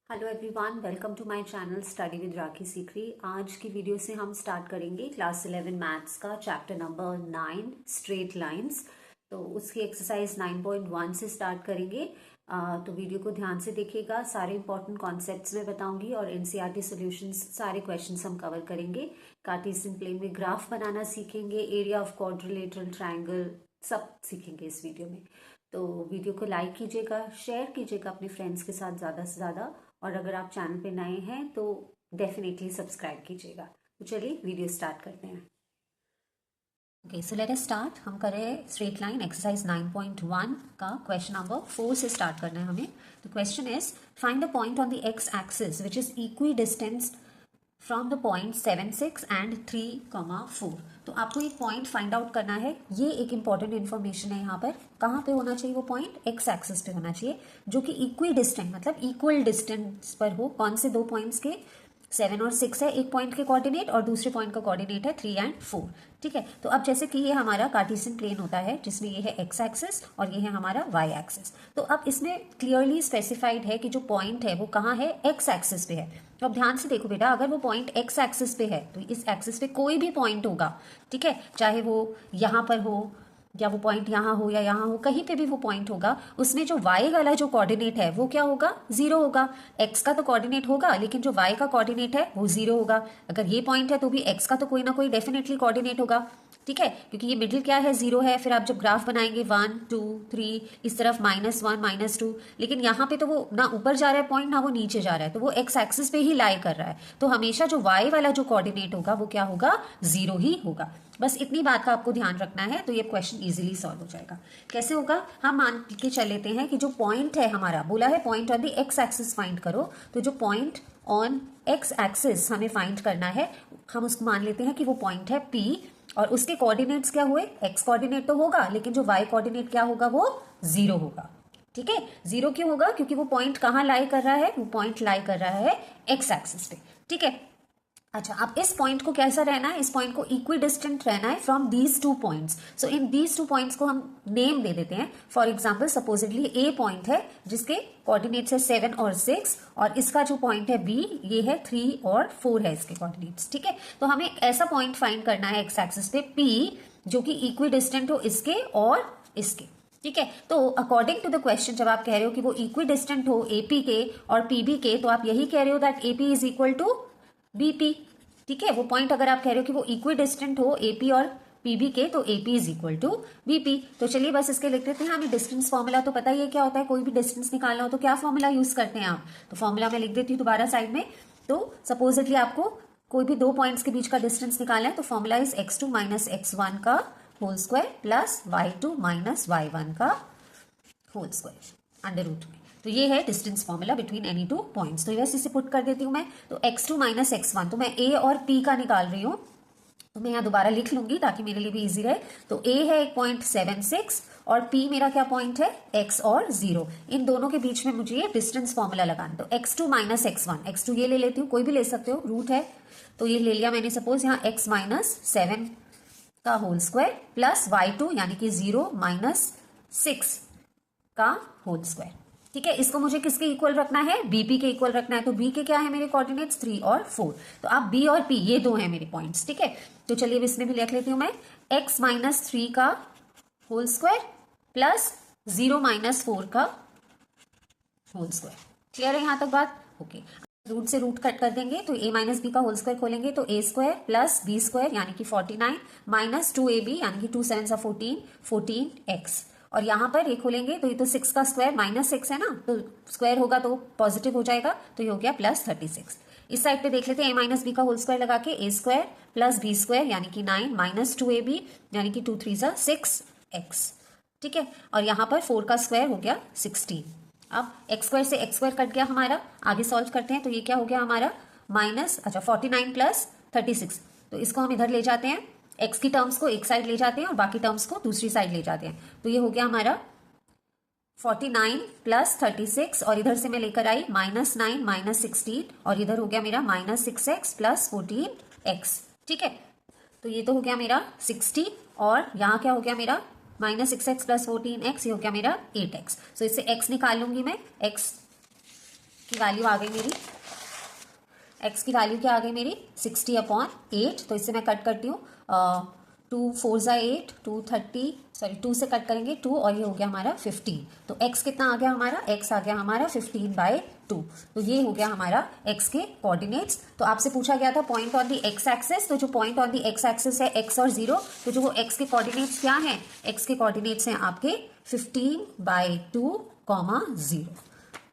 Hello everyone, welcome to my channel study with Rakhi Sikri. आज की video से हम स्टार्ट करेंगे क्लास 11 मैथ्स का चैप्टर नंबर 9 स्ट्रेट लाइंस। तो उसकी एक्सरसाइज 9.1 से स्टार्ट करेंगे। तो वीडियो को ध्यान से देखिएगा, सारे इंपॉर्टेंट कॉन्सेप्ट्स मैं बताऊंगी और एनसीईआरटी सॉल्यूशंस सारे क्वेश्चंस हम कवर करेंगे। कार्टेशियन प्लेन में ग्राफ बनाना सीखेंगे, एरिया ऑफ क्वाड्रिलेटरल ट्रायंगल सब सीखेंगे इस वीडियो में। तो वीडियो को लाइक कीजिएगा, शेयर कीजिएगा अपने फ्रेंड्स के साथ ज़्यादा से ज़्यादा, और अगर आप चैनल पे नए हैं तो डेफिनेटली सब्सक्राइब कीजिएगा। तो चलिए वीडियो स्टार्ट करते हैं। Okay, so let us start. हम करें स्ट्रेट लाइन एक्सरसाइज 9.1 का क्वेश्चन नंबर 4 से स्टार्ट करना है हमें। तो question is find the point on the x axis which is equi distance from the point 7,6 and 3,4। तो आपको एक पॉइंट फाइंड आउट करना है। ये एक इंपॉर्टेंट इन्फॉर्मेशन है। यहाँ पर कहाँ पे होना चाहिए वो पॉइंट? एक्स एक्सिस पे होना चाहिए, जो कि इक्वी डिस्टेंट मतलब इक्वल डिस्टेंस पर हो। कौन से दो पॉइंट्स के? 7 और 6 है एक पॉइंट के कोऑर्डिनेट, और दूसरे पॉइंट का कोऑर्डिनेट है 3 एंड 4। ठीक है, तो अब जैसे कि ये हमारा कार्टेशियन प्लेन होता है जिसमें ये है एक्स एक्सिस और ये है हमारा वाई एक्सिस। तो अब इसमें क्लियरली स्पेसिफाइड है कि जो पॉइंट है वो कहाँ है? एक्स एक्सिस पे है। तो अब ध्यान से देखो बेटा, अगर वो पॉइंट एक्स एक्सिस पे है तो इस एक्सिस पे कोई भी पॉइंट होगा, ठीक है, चाहे वो यहाँ पर हो या वो पॉइंट यहाँ हो या यहाँ हो, कहीं पे भी वो पॉइंट होगा, उसमें जो y वाला जो कोऑर्डिनेट है वो क्या होगा? 0 होगा। x का तो कोऑर्डिनेट होगा लेकिन जो y का कोऑर्डिनेट है वो 0 होगा। अगर ये पॉइंट है तो भी x का तो कोई ना कोई डेफिनेटली कोऑर्डिनेट होगा। ठीक है, क्योंकि ये मिडिल क्या है? 0 है। फिर आप जब ग्राफ बनाएंगे 1 2 3, इस तरफ -1 -2, लेकिन यहाँ पे तो वो ना ऊपर जा रहा है पॉइंट ना वो नीचे जा रहा है, तो वो एक्स एक्सिस पे ही लाई कर रहा है। तो हमेशा जो y वाला जो कोऑर्डिनेट होगा वो क्या होगा? 0 ही होगा। बस इतनी बात का आपको ध्यान रखना है, तो ये क्वेश्चन इजीली सॉल्व हो जाएगा। कैसे होगा? हम मान के चल लेते हैं कि जो पॉइंट है हमारा, बोला है point on the x axis find करो, तो जो पॉइंट ऑन एक्स एक्सिस हमें फाइंड करना है, हम उसको मान लेते हैं कि वो पॉइंट है P, और उसके कोऑर्डिनेट्स क्या हुए? एक्स कोऑर्डिनेट तो होगा लेकिन जो वाई कोऑर्डिनेट क्या होगा? वो 0 होगा। ठीक है, 0 क्यों होगा? क्योंकि वो पॉइंट कहाँ लाई कर रहा है? वो पॉइंट लाई कर रहा है एक्स एक्सिस पे। ठीक है, अच्छा, अब इस पॉइंट को कैसा रहना है? इस पॉइंट को इक्वी डिस्टेंट रहना है from these two points. So in these two points को हम नेम दे देते हैं। For example, supposedly A point है जिसके कोऑर्डिनेट्स है 7 और 6, और इसका जो पॉइंट है बी, ये है 3 और 4 है इसके कोऑर्डिनेट्स। ठीक है, तो हमें ऐसा पॉइंट फाइंड करना है एक्स एक्सिस पे पी जो कि इक्वी डिस्टेंट हो इसके और इसके। ठीक है, तो अकॉर्डिंग टू द क्वेश्चन, जब आप कह रहे हो कि वो इक्वी डिस्टेंट हो एपी के और पीबी के, तो आप यही कह रहे हो that AP is equal to BP. ठीक है, वो पॉइंट अगर आप कह रहे हो कि वो इक्वी डिस्टेंट हो एपी और पीबी के, तो AP is equal to BP. तो चलिए बस इसके लिख लेते हैं। हमें डिस्टेंस फॉर्मूला तो पता ही है क्या होता है। कोई भी डिस्टेंस निकालना हो तो क्या फॉर्मूला यूज करते हैं आप? तो फॉर्मूला मैं लिख देती हूँ दोबारा साइड में। तो सपोजिटली आपको कोई भी दो पॉइंट्स के बीच का डिस्टेंस निकालना है, तो फॉर्मूला इज x2 - x1 का whole square plus y2 - y1 का होल स्क्वायर अंडर रूट में। तो ये है distance formula between any two points. तो वैसे इसे पुट कर देती हूँ मैं। तो x2 - x1, तो मैं a और p का निकाल रही हूँ, तो मैं यहाँ दोबारा लिख लूंगी ताकि मेरे लिए भी इजी रहे। तो a है एक पॉइंट 7,6 और p मेरा क्या पॉइंट है? x और 0। इन दोनों के बीच में मुझे ये डिस्टेंस फॉर्मूला लगाना। तो x2 - x1, x2 ये ले लेती हूँ, कोई भी ले सकते हो, रूट है तो ये ले लिया मैंने। सपोज यहाँ x - 7 का होल स्क्वायर प्लस y2 यानी कि 0 - 6 का होल स्क्वायर। ठीक है, इसको मुझे किसके इक्वल रखना है? बीपी के इक्वल रखना है। तो बी के क्या है मेरे कोऑर्डिनेट्स? 3 और 4। तो अब बी और पी ये दो हैं मेरे पॉइंट्स। ठीक है, तो चलिए इसमें भी लिख लेती हूँ मैं। x - 3 का होल स्क्वायर प्लस 0 - 4 का होल स्क्वायर। क्लियर है यहाँ तक बात? ओके, रूट से रूट कट कर देंगे तो a - b का होल स्क्वायर खोलेंगे तो a square plus b square यानी कि 49 माइनस 2ab यानी कि 2 7 14 14x, और यहाँ पर ये खोलेंगे तो ये तो 6 का स्क्वायर -6 है ना, तो स्क्वायर होगा तो पॉजिटिव हो जाएगा, तो ये हो गया प्लस 36। इस साइड पे देख लेते हैं a - b का होल स्क्वायर लगा के a square plus b square यानी कि 9 माइनस 2ab यानी कि 2 3 6x। ठीक है, और यहाँ पर 4 का स्क्वायर हो गया 16। अब x स्क्वायर से x स्क्वायर कट गया हमारा, आगे सॉल्व करते हैं। तो ये क्या हो गया हमारा? माइनस 49 प्लस 36, तो इसको हम इधर ले जाते हैं, x की टर्म्स को एक साइड ले जाते हैं और बाकी टर्म्स को दूसरी साइड ले जाते हैं। तो ये हो गया हमारा 49 प्लस 36, और इधर से मैं लेकर आई -9 - 16, और इधर हो गया मेरा -6x प्लस 14x। ठीक है, तो ये तो हो गया मेरा 60, और यहाँ क्या हो गया मेरा? -6x प्लस 14x, ये हो गया मेरा 8x। सो इससे x निकाल लूंगी मैं। x की वैल्यू आ गई मेरी, x की वैल्यू क्या आ गई मेरी 60/8। तो इससे मैं कट करती हूँ, 2 4 ज़ा 8, 230, सॉरी 2 से कट करेंगे 2, और ये हो गया हमारा 15। तो x कितना आ गया हमारा, x आ गया हमारा 15/2। तो ये हो गया हमारा x के कोऑर्डिनेट्स। तो आपसे पूछा गया था point on the x axis, तो जो point on the x axis है x और 0, तो जो वो x के कोऑर्डिनेट्स क्या हैं, x के कोऑर्डिनेट्स हैं आपके 15/2, 0।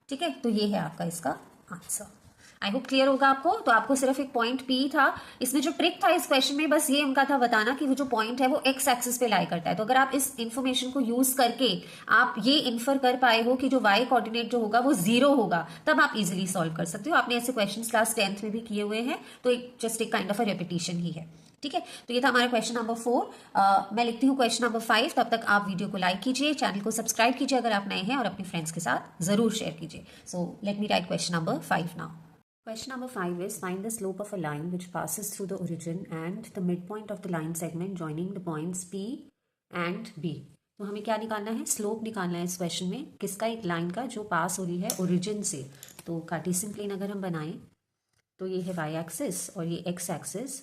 ठीक है, तो ये है आपका इसका आंसर। आई होप क्लियर होगा आपको। तो आपको सिर्फ एक पॉइंट पी था, इसमें जो ट्रिक था इस क्वेश्चन में बस ये उनका था बताना कि वो जो पॉइंट है वो एक्स एक्सिस पे लाई करता है। तो अगर आप इस इंफॉर्मेशन को यूज करके आप ये इन्फर कर पाए हो कि जो वाई कोऑर्डिनेट जो होगा वो 0 होगा, तब आप इजिली सॉल्व कर सकते हो। आपने ऐसे क्वेश्चन क्लास 10th में भी किए हुए हैं, तो जस्ट एक काइंड ऑफ अ रेपिटेशन ही है। ठीक है, तो ये था हमारा क्वेश्चन नंबर 4। मैं लिखती हूँ क्वेश्चन नंबर 5। तब तक आप वीडियो को लाइक कीजिए, चैनल को सब्सक्राइब कीजिए अगर आप नए हैं, और अपने फ्रेंड्स के साथ जरूर शेयर कीजिए। So let me right question number 5 now. Question number 5 is find the slope of a line which passes through the origin and the midpoint of the line segment joining the points P and B। तो हमें क्या निकालना है, slope निकालना है इस question में। किसका, एक लाइन का जो पास हो रही है ओरिजिन से। तो कार्टेशियन प्लेन अगर हम बनाएं तो ये है वाई एक्सिस और ये एक्स एक्सिस।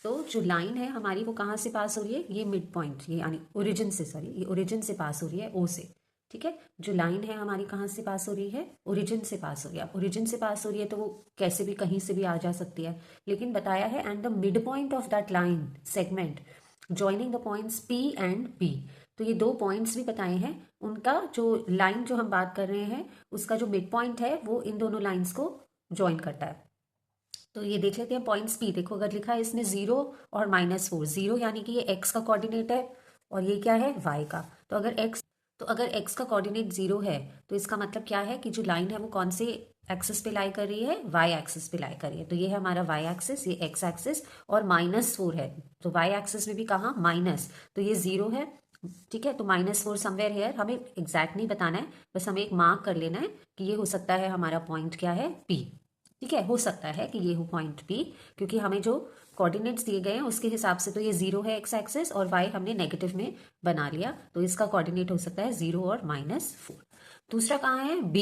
तो जो लाइन है हमारी वो कहाँ से पास हो रही है, ये मिड पॉइंट, ये यानी ओरिजिन से, सॉरी ये ओरिजिन से पास हो रही है, ओ से। ठीक है, जो लाइन है हमारी कहाँ से पास हो रही है, ओरिजिन से पास हो रही है। अब ओरिजिन से पास हो रही है तो वो कैसे भी कहीं से भी आ जा सकती है, लेकिन बताया है and the mid point of that line segment joining the points P and B. तो ये दो पॉइंट्स भी बताए हैं, उनका जो लाइन जो हम बात कर रहे हैं उसका जो मिड पॉइंट है वो इन दोनों लाइन्स को ज्वाइन करता है। तो ये देख लेते हैं पॉइंट्स पी। देखो अगर लिखा है इसमें 0 और -4, 0 यानी कि ये x का कोऑर्डिनेट है और ये क्या है, y का। तो अगर x का कोऑर्डिनेट 0 है तो इसका मतलब क्या है कि जो लाइन है वो कौन से एक्सिस पे लाई कर रही है, y एक्सिस पे लाई कर रही है। तो ये है हमारा y एक्सिस, ये x एक्सिस, और -4 है तो y एक्सिस में भी कहाँ माइनस, तो ये 0 है। ठीक है, तो -4 समवेयर हेयर, हमें एग्जैक्ट नहीं बताना है, बस हमें एक मार्क कर लेना है कि ये हो सकता है हमारा पॉइंट क्या है, P। ठीक है, हो सकता है कि ये हो पॉइंट P, क्योंकि हमें जो कोऑर्डिनेट्स दिए गए हैं उसके हिसाब से तो ये 0 है एक्स एक्सिस और y हमने नेगेटिव में बना लिया, तो इसका कोऑर्डिनेट हो सकता है 0 और -4। दूसरा कहाँ है, B।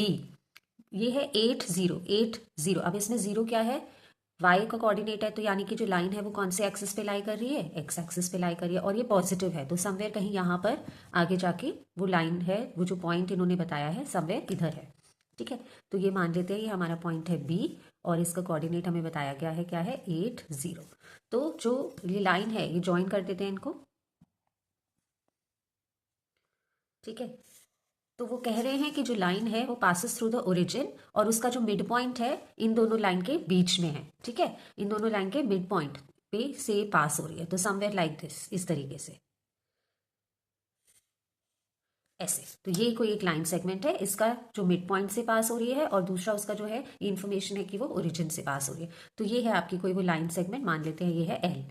ये है 8 0 8 0। अब इसमें 0 क्या है, y का कोऑर्डिनेट है, तो यानी कि जो लाइन है वो कौन से एक्सिस पे लाई कर रही है, एक्स एक्सिस पे लाई कर रही है, और ये पॉजिटिव है। तो समवेयर कहीं यहाँ पर आगे जाके वो लाइन है, वो जो पॉइंट इन्होंने बताया है समवेयर इधर है। ठीक है, तो ये मान लेते हैं ये हमारा पॉइंट है बी, और इसका कोऑर्डिनेट हमें बताया गया है क्या है, 8 0। तो जो ये लाइन है ये ज्वाइन कर देते हैं इनको। ठीक है, तो वो कह रहे हैं कि जो लाइन है वो पासिस थ्रू द ओरिजिन, और उसका जो मिड पॉइंट है इन दोनों लाइन के बीच में है। ठीक है, इन दोनों लाइन के मिड पॉइंट पे से पास हो रही है, तो समवेयर लाइक दिस, इस तरीके से ऐसे। तो ये कोई एक लाइन सेगमेंट है, इसका जो मिड पॉइंट से पास हो रही है, और दूसरा उसका जो है ये इन्फॉर्मेशन है कि वो ओरिजिन से पास हो रही है। तो ये है आपकी कोई वो लाइन सेगमेंट, मान लेते हैं ये है एल।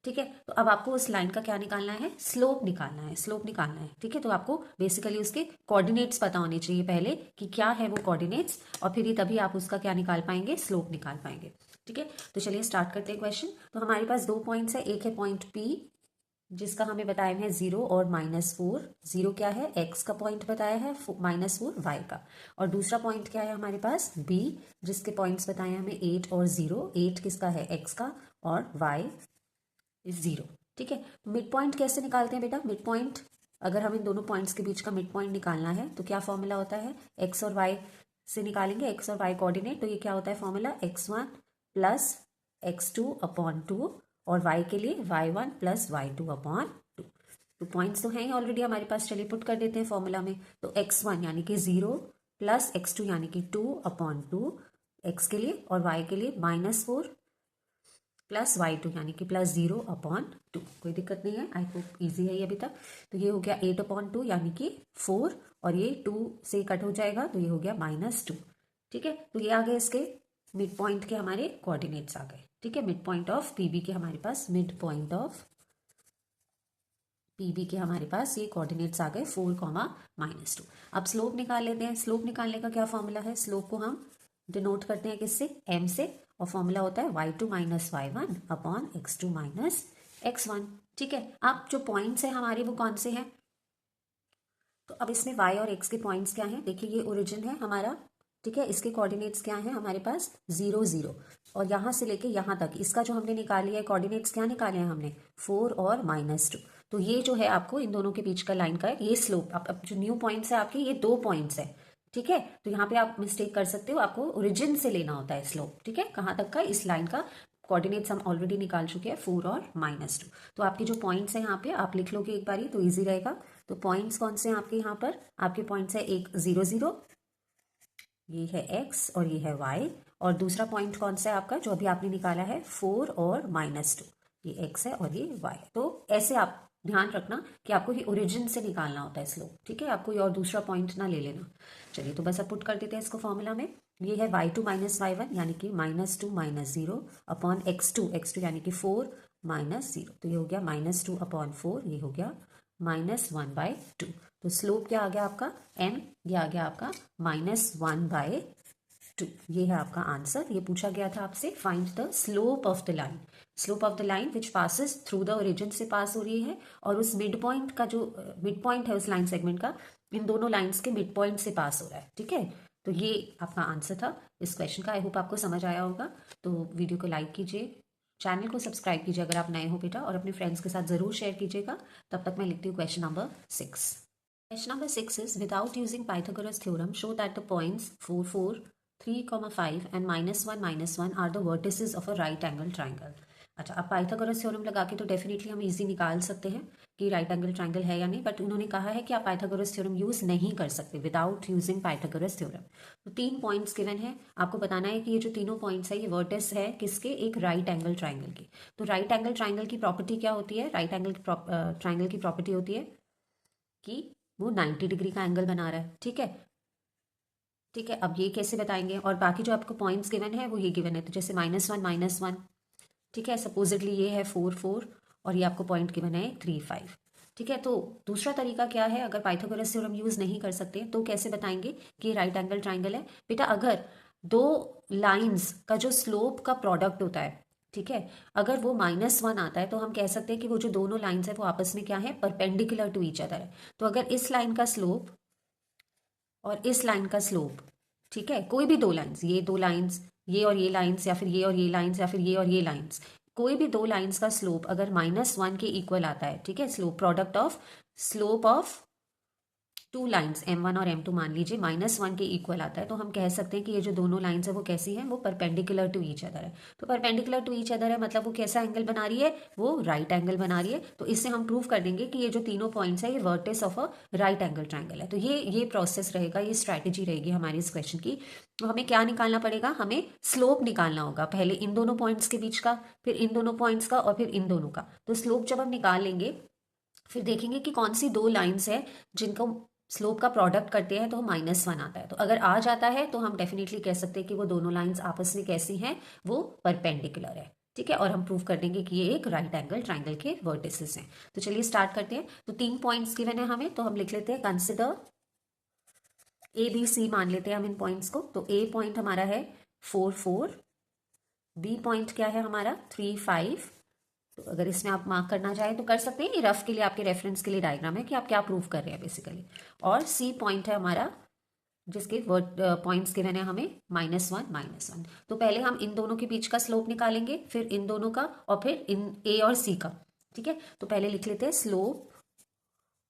ठीक है, तो अब आपको उस लाइन का क्या निकालना है, स्लोप निकालना है, स्लोप निकालना है। ठीक है, तो आपको बेसिकली उसके कोऑर्डिनेट्स पता होने चाहिए पहले कि क्या है वो कोऑर्डिनेट्स, और फिर ही तभी आप उसका क्या निकाल पाएंगे, स्लोप निकाल पाएंगे। ठीक है, तो चलिए स्टार्ट करते हैं क्वेश्चन। तो हमारे पास दो पॉइंट्स है, एक है पॉइंट पी जिसका हमें बताया है 0 और -4। 0 क्या है, x का पॉइंट बताया है, -4 y का। और दूसरा पॉइंट क्या है हमारे पास, b, जिसके पॉइंट्स बताए हैं हमें 8 और 0। 8 किसका है, x का, और y इज 0। ठीक है, मिड पॉइंट कैसे निकालते हैं बेटा, मिड पॉइंट अगर हम इन दोनों पॉइंट्स के बीच का मिड पॉइंट निकालना है तो क्या फॉर्मूला होता है, x और y से निकालेंगे, x और y कोऑर्डिनेट। तो ये क्या होता है फॉर्मूला, x1 प्लस x2/2, और y के लिए y1 प्लस y2/2। तो पॉइंट्स तो हैं ही ऑलरेडी हमारे पास, चलिए पुट कर देते हैं फॉर्मूला में। तो x1 यानी कि 0 प्लस x2 यानी कि 2/2 x के लिए, और y के लिए -4 प्लस y2 यानी कि +0/2। कोई दिक्कत नहीं है, आई होप ईजी है ये अभी तक। तो ये हो गया 8/2 यानी कि 4, और ये 2 से कट हो जाएगा तो ये हो गया -2। ठीक है, तो ये आ गए इसके मिड पॉइंट के हमारे कोऑर्डिनेट्स आ गए। ठीक है, मिड पॉइंट ऑफ पीबी के हमारे पास, मिड पॉइंट ऑफ पीबी के हमारे पास ये कोऑर्डिनेट्स आ गए 4, -2। अब स्लोप निकाल लेते हैं। स्लोप निकालने का क्या फॉर्मूला है, स्लोप को हम डिनोट करते हैं किससे, m से, और फॉर्मूला होता है y2 - y1/x2 - x1। ठीक है, अब जो पॉइंट्स हैं हमारे वो कौन से हैं, तो अब इसमें y और x के पॉइंट्स क्या हैं, देखिए ये ओरिजिन है हमारा, ठीक है। इसके कोऑर्डिनेट्स क्या हैं हमारे पास 0 0, और यहाँ से लेके यहाँ तक इसका जो हमने निकाल लिया है कोऑर्डिनेट्स क्या निकाले हैं हमने 4 और -2। तो ये जो है आपको इन दोनों के बीच का लाइन का ये स्लोप, अब जो न्यू पॉइंट्स है आपके ये 2 पॉइंट्स है, ठीक है। तो यहाँ पे आप मिस्टेक कर सकते हो, आपको ओरिजिन से लेना होता है स्लोप, ठीक है। कहाँ तक का, इस लाइन का कोऑर्डिनेट्स हम ऑलरेडी निकाल चुके हैं 4 और -2। तो आपके जो पॉइंट्स हैं यहाँ पे आप लिख लोगे एक बारी तो ईजी रहेगा। तो पॉइंट्स कौन से हैं आपके यहाँ पर, आपके पॉइंट्स है एक 0 0, ये है x और ये है y, और दूसरा पॉइंट कौन सा है आपका जो अभी आपने निकाला है 4 और -2, ये x है और ये y। तो ऐसे आप ध्यान रखना कि आपको ये ओरिजिन से निकालना होता है स्लोप, ठीक है। आपको ये और दूसरा पॉइंट ना ले लेना। चलिए तो बस अब पुट कर देते हैं इसको फॉर्मूला में। ये है y2 - y1 यानी कि -2 - 0 अपॉन x2 यानी कि 4 -0। तो ये हो गया -2 अपॉन 4, ये हो गया -1/2। तो स्लोप क्या आ गया आपका m, ये आ गया आपका -1/2। ये है आपका आंसर। ये पूछा गया था आपसे, find the slope of the line, slope of the line which passes through the origin से पास हो रही है, और उस मिड पॉइंट का जो मिड पॉइंट है उस लाइन सेगमेंट का इन दोनों लाइंस के मिड पॉइंट से पास हो रहा है, ठीक है। तो ये आपका आंसर था इस क्वेश्चन का। आई होप आपको समझ आया होगा। तो वीडियो को लाइक कीजिए, चैनल को सब्सक्राइब कीजिए अगर आप नए हो बेटा, और अपने फ्रेंड्स के साथ जरूर शेयर कीजिएगा। तब तक मैं लिखती हूँ question number 6। Question number 6 is, without using Pythagoras theorem, show that the points 4 4, 3, 5 and -1 -1 are the vertices of a right angle triangle। अच्छा, अब पाइथागोरस थ्योरम लगा के तो डेफिनेटली हम इजी निकाल सकते हैं कि राइट एंगल ट्रायंगल है या नहीं, बट उन्होंने कहा है कि आप पाइथागोरस थ्योरम यूज नहीं कर सकते विदाउट यूजिंग पाइथागोरस थ्योरम। तो 3 पॉइंट्स गिवन है, आपको बताना है कि ये जो तीनों पॉइंट्स है ये वर्टिस है किसके, एक राइट एंगल ट्रायंगल की। तो राइट एंगल ट्रायंगल की प्रॉपर्टी क्या होती है, राइट एंगल ट्रायंगल की प्रॉपर्टी होती है कि वो 90 डिग्री का एंगल बना रहा है, ठीक है। ठीक है, अब ये कैसे बताएंगे, और बाकी जो आपको पॉइंट्स गिवन है वो ये गिवन है। तो जैसे -1 -1, ठीक है, सपोजिटली ये है 4 4, और ये आपको पॉइंट गिवन है 3 5, ठीक है। तो दूसरा तरीका क्या है, अगर पाइथागोरस थ्योरम यूज नहीं कर सकते तो कैसे बताएंगे कि ये राइट एंगल ट्राइंगल है। बेटा अगर दो लाइंस का जो स्लोप का प्रोडक्ट होता है, ठीक है, अगर वो -1 आता है तो हम कह सकते हैं कि वो जो दोनों लाइंस है वो आपस में क्या है, परपेंडिकुलर टू ईच अदर है। तो अगर इस लाइन का स्लोप और इस लाइन का स्लोप, ठीक है, कोई भी दो लाइंस, ये दो लाइंस, ये और ये लाइंस, या फिर ये और ये लाइंस, या फिर ये और ये लाइंस, कोई भी दो लाइंस का स्लोप अगर -1 के इक्वल आता है, ठीक है, slope product of slope of two lines m1 और m2 मान लीजिए -1 के इक्वल आता है, तो हम कह सकते हैं कि ये जो दोनों लाइंस है वो कैसी हैं, वो परपेंडिकुलर टू ईच अदर है। तो परपेंडिकुलर टू ईच अदर है मतलब वो कैसा एंगल बना रही है, वो राइट एंगल बना रही है। तो इससे हम प्रूव कर देंगे कि ये जो तीनों पॉइंट्स है ये vertices of a right angle triangle है। तो ये प्रोसेस रहेगा, ये स्ट्रैटेजी रहेगी हमारी इस क्वेश्चन की। तो हमें क्या निकालना पड़ेगा, हमें स्लोप निकालना होगा, पहले इन दोनों पॉइंट्स के बीच का, फिर इन दोनों पॉइंट्स का, और फिर इन दोनों का। तो स्लोप जब हम निकाल लेंगे फिर देखेंगे कि कौन सी दो लाइंस है जिनको स्लोप का प्रोडक्ट करते हैं तो -1 आता है। तो अगर आ जाता है तो हम डेफिनेटली कह सकते हैं कि वो दोनों लाइंस आपस में कैसी हैं, वो परपेंडिकुलर है, ठीक है। और हम प्रूव कर देंगे कि ये एक राइट एंगल ट्राइंगल के वर्टिसेस हैं। तो चलिए स्टार्ट करते हैं। तो 3 पॉइंट्स गिवन है हमें, तो हम लिख लेते हैं कंसिडर ABC, मान लेते हैं हम इन पॉइंट्स को। तो A पॉइंट हमारा है 4 4, B पॉइंट क्या है हमारा 3 5। तो अगर इसमें आप मार्क करना चाहें तो कर सकते हैं, ये रफ के लिए आपके रेफरेंस के लिए डायग्राम है कि आप क्या प्रूव कर रहे हैं बेसिकली। और सी पॉइंट है हमारा जिसके वर्ड पॉइंट्स गिवन है हमें -1 -1। तो पहले हम इन दोनों के बीच का स्लोप निकालेंगे, फिर इन दोनों का, और फिर इन ए और सी का, ठीक है। तो पहले लिख लेते हैं स्लोप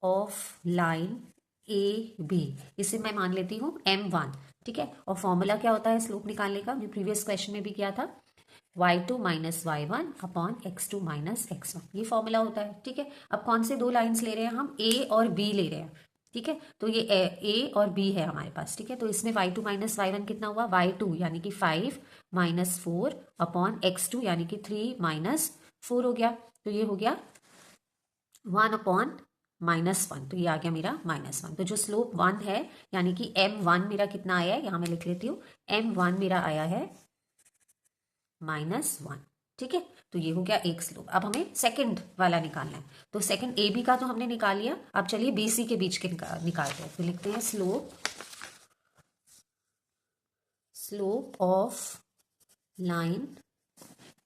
ऑफ लाइन AB, इसे मैं मान लेती हूँ m1, ठीक है। और फॉर्मूला क्या होता है स्लोप निकालने का, जो प्रीवियस क्वेश्चन में भी किया था, y2 - y1 upon x2 - x1, ये फॉर्मूला होता है, ठीक है। अब कौन से दो लाइंस ले रहे हैं हम, A और B ले रहे हैं, ठीक है। तो ये A और B है हमारे पास, ठीक है। तो इसमें y2 - y1 कितना हुआ, y2 यानी कि 5 -4 अपॉन x2 यानी कि 3 -4 हो गया। तो ये हो गया 1 अपॉन -1, तो ये आ गया मेरा -1। तो जो स्लोप 1 है यानी कि m1 मेरा कितना आया है, यहाँ मैं लिख लेती हूँ, m1 मेरा आया है -1, ठीक है। तो ये हो गया एक स्लोप। अब हमें सेकंड वाला निकालना है। तो सेकंड AB का तो हमने निकाल लिया, अब चलिए BC के बीच के निकालते हैं। तो लिखते हैं स्लोप ऑफ लाइन,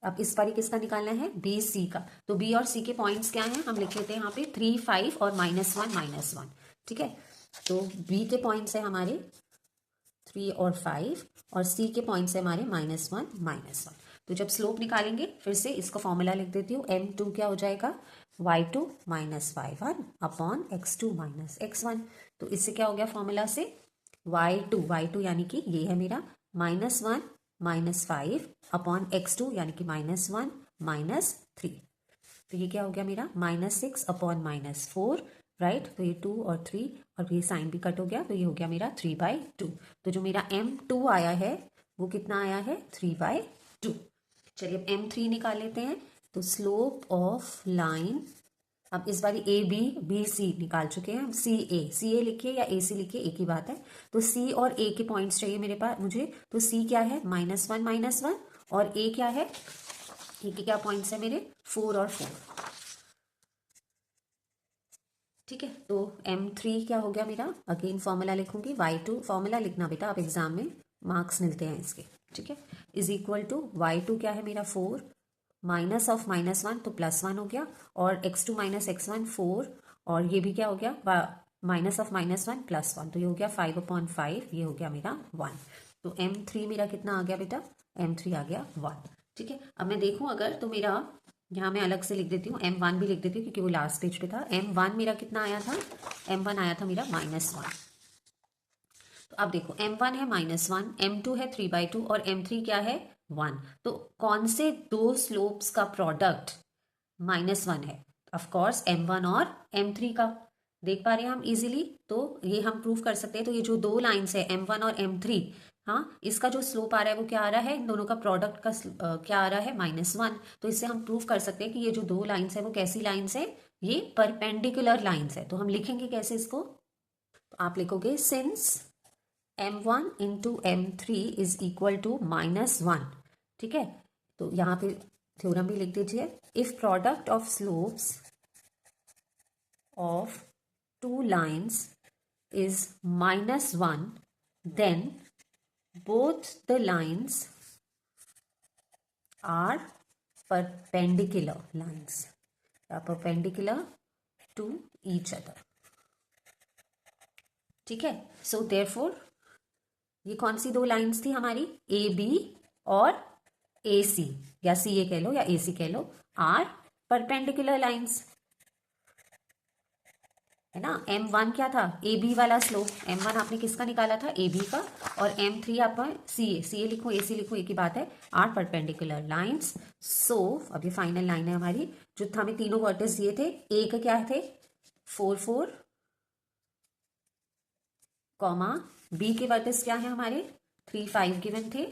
अब इस बारी किसका निकालना है, BC का। तो B और C के पॉइंट्स क्या हैं, हम लिख लेते हैं यहाँ पे 3 5 और -1 -1, ठीक है। तो B के पॉइंट्स है हमारे 3 और 5 और सी के पॉइंट्स है हमारे -1 -1। तो जब स्लोप निकालेंगे फिर से इसका फॉर्मूला लिख देती हूँ। m2 क्या हो जाएगा, y2 minus y1 upon x2 minus x1। तो इससे क्या हो गया फॉर्मूला से, y2 यानी कि ये है मेरा -1 -5 अपॉन x2 यानी कि -1 -3। तो ये क्या हो गया मेरा -6 अपॉन -4, राइट। तो ये 2 और 3 और ये साइन भी कट हो गया, तो ये हो गया मेरा 3/2। तो जो मेरा m2 आया है वो कितना आया है, 3/2। चलिए अब m3 निकाल लेते हैं। तो स्लोप ऑफ लाइन, अब इस बारी ए बी बी सी निकाल चुके हैं, सी ए लिखिए या ए सी लिखिए, एक ही बात है। तो सी और ए के पॉइंट्स चाहिए मेरे पास मुझे। तो सी क्या है, -1 -1 और ए क्या है, ए के क्या पॉइंट्स है मेरे, 4 और 4। ठीक है, तो m3 क्या हो गया मेरा, अगेन फॉर्मूला लिखूंगी, y2 फॉर्मूला लिखना बेटा आप एग्जाम में, मार्क्स मिलते हैं इसके। ठीक है, इज इक्वल टू y2 क्या है मेरा 4 माइनस ऑफ -1 तो +1 हो गया, और x2 माइनस x1 4 और ये भी क्या हो गया माइनस ऑफ -1 +1, तो ये हो गया 5/5, ये हो गया मेरा 1। तो m3 मेरा कितना आ गया बेटा, m3 आ गया 1। ठीक है, अब मैं देखूं अगर तो मेरा यहाँ मैं अलग से लिख देती हूँ, m1 भी लिख देती हूँ क्योंकि वो लास्ट पेज पे था। m1 मेरा कितना आया था, m1 आया था मेरा -1। तो अब देखो m1 है -1, m2 है 3/2 और m3 क्या है 1। तो कौन से दो स्लोप्स का प्रोडक्ट -1 है, ऑफ कोर्स m1 और m3 का। देख पा रहे हैं हम इजीली, तो ये हम प्रूव कर सकते हैं। तो ये जो दो लाइंस है m1 और m3, हाँ, इसका जो स्लोप आ रहा है वो क्या आ रहा है, इन दोनों का प्रोडक्ट का क्या आ रहा है, -1। तो इससे हम प्रूव कर सकते हैं कि ये जो दो लाइंस है वो कैसी लाइंस है, ये परपेंडिकुलर लाइंस है। तो हम लिखेंगे कैसे इसको, तो आप लिखोगे since m1 into m3 is equal to -1। ठीक है, तो यहाँ पे थ्योरम भी लिख दीजिए, if product of slopes of two lines is -1 then both the lines are perpendicular lines, are perpendicular to each other। ठीक है, so therefore ये कौन सी दो लाइंस थी हमारी, ए बी और ए सी, या सी ए कह लो या ए सी कह लो, आर परपेंडिकुलर लाइंस, है ना। m1 क्या था, ए बी वाला स्लोप, m1 आपने किसका निकाला था, ए बी का, और m3 आप सी ए लिखो, ए सी लिखो, एक ही बात है, आर परपेंडिकुलर लाइंस। सो अब ये फाइनल लाइन है हमारी, जो हमें तीनों वर्टिस दिए थे, ए के क्या थे 4 4, कॉमा बी के वर्टिस क्या है हमारे 3 5 गिवन थे,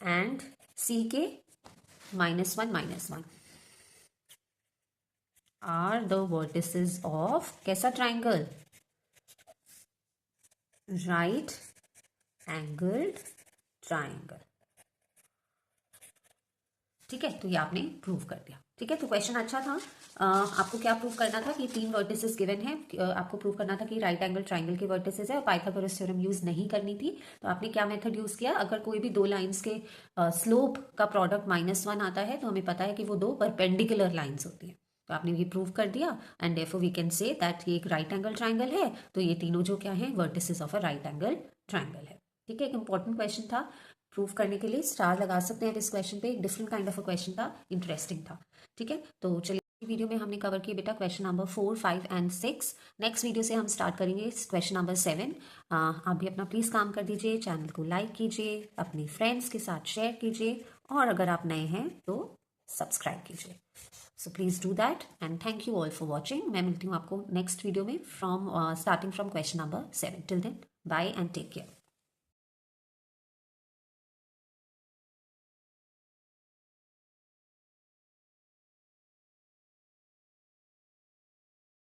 एंड सी के -1 -1 are the vertices of कैसा ट्राइंगल, राइट एंगल्ड ट्राइंगल। ठीक है, तो ये आपने प्रूव कर दिया। ठीक है, तो क्वेश्चन अच्छा था। आपको क्या प्रूव करना था कि तीन वर्टिसेस गिवन है, आपको प्रूव करना था कि राइट एंगल ट्राइंगल के वर्टिसेस है और पाइथागोरस थ्योरम यूज नहीं करनी थी। तो आपने क्या मेथड यूज किया, अगर कोई भी दो लाइंस के स्लोप का प्रोडक्ट -1 आता है तो हमें पता है कि वो दो परपेंडिकुलर लाइंस होती है। तो आपने ये प्रूव कर दिया, and therefore we can say that ये एक राइट एंगल ट्राइंगल है। तो ये तीनों जो क्या है, vertices of a right angle triangle है। ठीक है, एक इंपॉर्टेंट क्वेश्चन था, प्रूव करने के लिए स्टार लगा सकते हैं इस क्वेश्चन पे, एक different kind of a question था, इंटरेस्टिंग था। ठीक है, तो चलिए वीडियो में हमने कवर किया बेटा question number 4 5 and 6। Next video से हम स्टार्ट करेंगे क्वेश्चन नंबर 7। आप भी अपना प्लीज़ काम कर दीजिए, चैनल को लाइक कीजिए, अपने फ्रेंड्स के साथ शेयर कीजिए, और अगर आप नए हैं तो सब्सक्राइब कीजिए। So please do that, and thank you all for watching. मैं मिलती हूँ आपको नेक्स्ट वीडियो में starting from question number 7। Till then bye and take care.